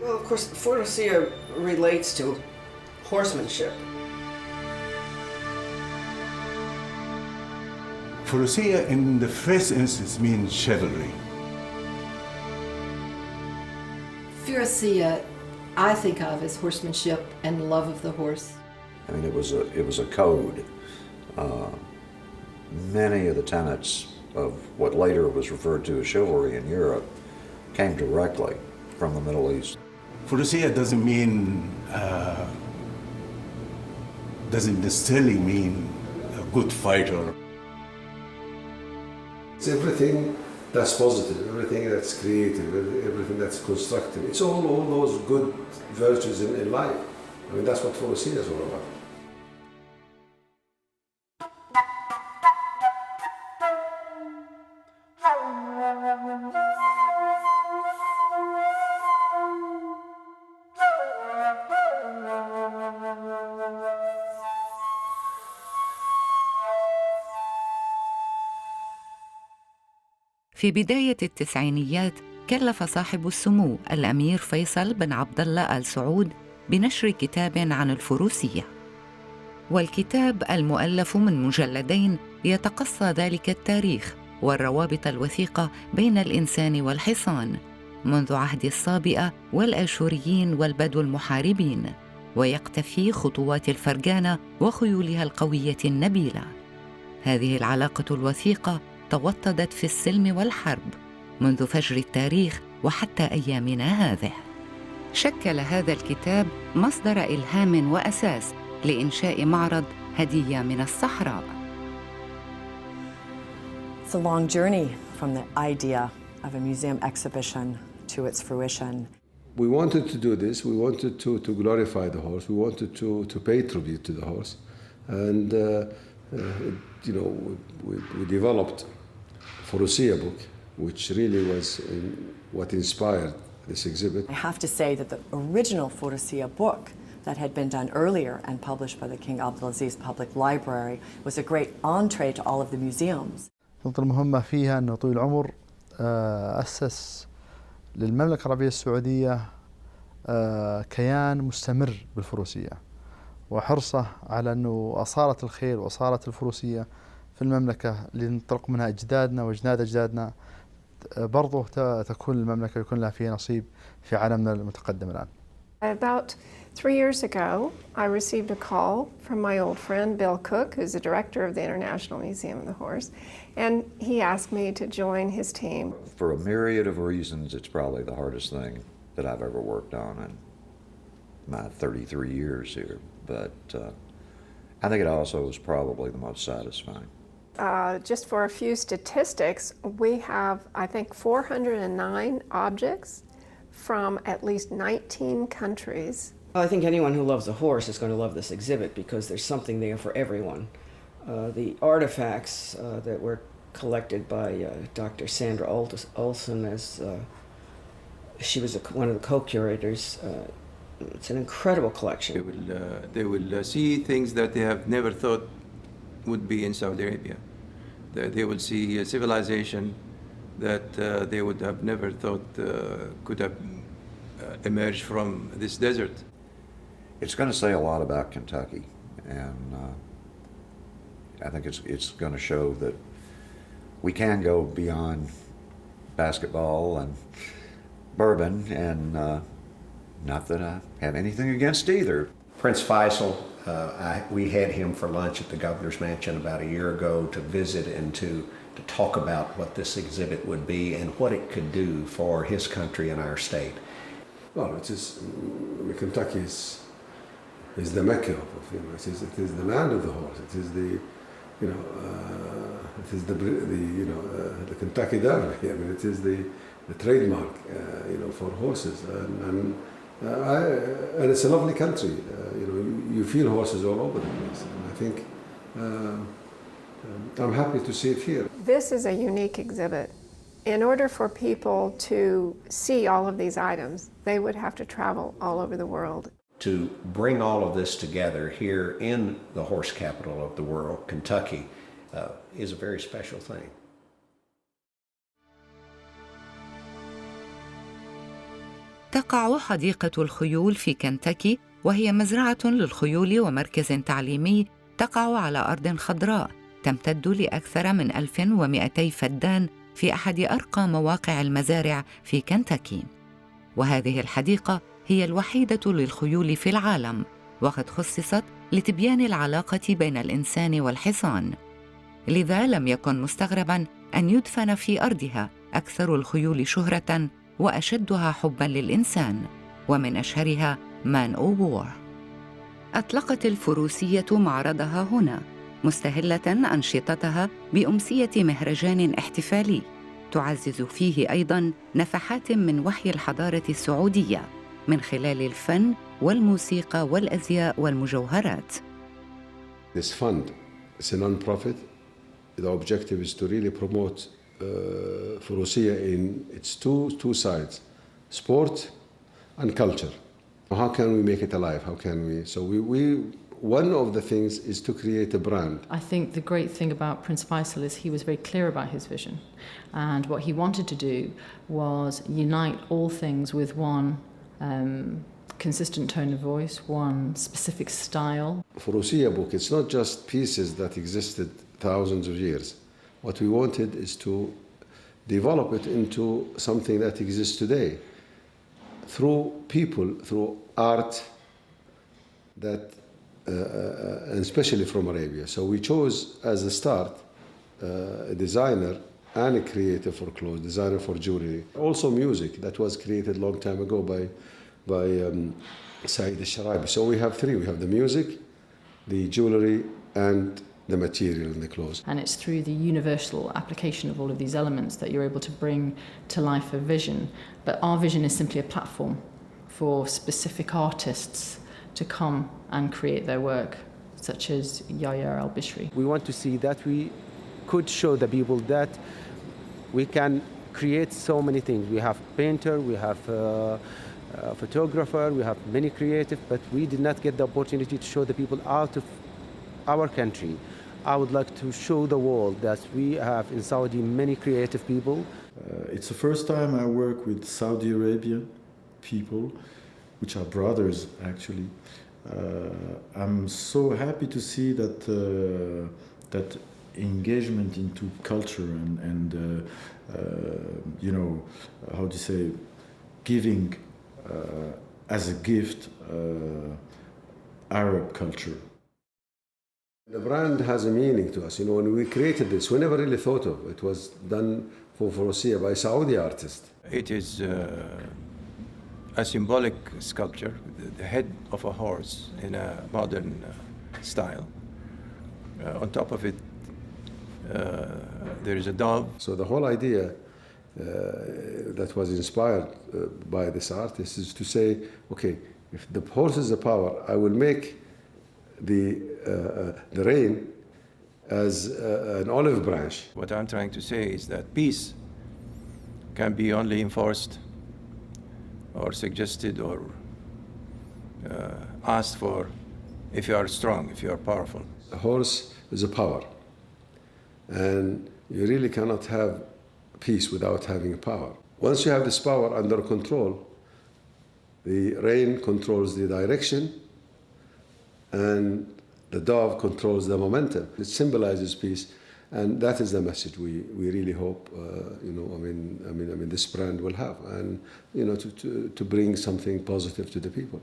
Well, of course, Furusiyya relates to horsemanship. Furusiyya in the first instance means chivalry. Furusiyya, I think of as horsemanship and love of the horse. I mean, it was a code. Many of the tenets of what later was referred to as chivalry in Europe came directly from the Middle East. Furusiyya doesn't necessarily mean a good fighter. It's everything that's positive, everything that's creative, everything that's constructive. It's all those good virtues in life. I mean, that's what Furusiyya is all about. في بداية التسعينيات كلف صاحب السمو الأمير فيصل بن عبد الله آل سعود بنشر كتاب عن الفروسية، والكتاب المؤلف من مجلدين يتقصى ذلك التاريخ والروابط الوثيقة بين الإنسان والحصان منذ عهد الصابئة والآشوريين والبدو المحاربين، ويقتفي خطوات الفرجانة وخيولها القوية النبيلة. هذه العلاقة الوثيقة توطدت في السلم والحرب منذ فجر التاريخ وحتى أيامنا هذه. شكل هذا الكتاب مصدر إلهام وأساس لإنشاء معرض هدية من الصحراء. It's a long journey from the idea of a museum exhibition to its fruition. We wanted to do this. We wanted to glorify the horse. We wanted to pay tribute to the horse. And, we developed Furusiyya book, which really was what inspired this exhibit. I have to say that the original Furusiyya book that had been done earlier and published by the King Abdulaziz Public Library was a great entree to all of the museums. النقطة المهمة فيها أنه طويل العمر أسس للمملكة العربية السعودية كيان مستمر بالفروسية، وحرصه على أنه أصالة الخيل وأصالة الفروسية في المملكة اللي انطلق منها أجدادنا وأجداد أجدادنا برضو تكون المملكة يكون لها فيها نصيب في عالمنا المتقدم الآن. About 3 years ago, I received a call from my old friend Bill Cook, who's the director of the International Museum of the Horse, and he asked me to join his team. For a myriad of reasons, it's probably the hardest thing that I've ever worked on in my 33 years here, but I think it also is probably the most satisfying. Just for a few statistics, we have, I think, 409 objects from at least 19 countries. I think anyone who loves a horse is going to love this exhibit because there's something there for everyone. The artifacts that were collected by Dr. Sandra Olson, as she was one of the co-curators, it's an incredible collection. They will see things that they have never thought would be in Saudi Arabia. They will see a civilization that they would have never thought could have emerged from this desert. It's going to say a lot about Kentucky, and I think it's going to show that we can go beyond basketball and bourbon, and not that I have anything against either. Prince Faisal, we had him for lunch at the governor's mansion about a year ago to visit and to talk about what this exhibit would be and what it could do for his country and our state. Well, Kentucky is the Mecca of it is the land of the horse. It is the Kentucky Derby. I mean, it is the trademark, for horses, and it's a lovely country. You feel horses all over the place, and I think I'm happy to see it here. This is a unique exhibit. In order for people to see all of these items, they would have to travel all over the world. To bring all of this together here in the horse capital of the world, Kentucky, is a very special thing. تقع حديقة الخيول في كنتاكي، وهي مزرعة للخيول ومركز تعليمي تقع على أرض خضراء تمتد لأكثر من 1200 فدان في أحد أرقى مواقع المزارع في كنتاكي. وهذه الحديقة هي الوحيدة للخيول في العالم، وقد خصصت لتبيان العلاقة بين الإنسان والحصان. لذا لم يكن مستغرباً أن يدفن في أرضها أكثر الخيول شهرة وأشدها حباً للإنسان، ومن أشهرها مان أو وور. أطلقت الفروسية معرضها هنا، مستهلة أنشطتها بأمسية مهرجان احتفالي تعزز فيه أيضاً نفحات من وحي الحضارة السعودية من خلال الفن والموسيقى والأزياء والمجوهرات. This fund is a non-profit. The objective is to really promote Furusiyya in its two sides, sport and culture. How can we make it alive? How can we? So one of the things is to create a brand. I think the great thing about Prince Faisal is he was very clear about his vision, and what he wanted to do was unite all things with one consistent tone of voice, one specific style. Furusiyya book, it's not just pieces that existed thousands of years. What we wanted is to develop it into something that exists today through people, through art, that and especially from Arabia. So we chose as a start a designer and a creator for clothes, designer for jewelry. Also music that was created a long time ago by Saeed al-Sharabi. So we have three. We have the music, the jewelry, and the material in the clothes. And it's through the universal application of all of these elements that you're able to bring to life a vision. But our vision is simply a platform for specific artists to come and create their work, such as Yahya al-Bishri. We want to see that we could show the people that we can create so many things. We have painter, we have photographer, we have many creative, but we did not get the opportunity to show the people out of our country. I would like to show the world that we have in Saudi many creative people. It's the first time I work with Saudi Arabia people, which are brothers actually. I'm so happy to see that that engagement into culture and you know, how to say, giving as a gift Arab culture. The brand has a meaning to us. You know, when we created this, we never really thought of it. It was done for Furusiyya by Saudi artists. It is a symbolic sculpture, the head of a horse in a modern style. On top of it, there is a dove. So the whole idea that was inspired by this artist is to say, okay, if the horse is the power, I will make the rain as an olive branch. What I'm trying to say is that peace can be only enforced or suggested or asked for if you are strong, if you are powerful. A horse is a power, and you really cannot have peace without having power. Once you have this power under control, the rain controls the direction, and the dove controls the momentum. It symbolizes peace, and that is the message we really hope, you know, I mean, this brand will have, and you know, to bring something positive to the people.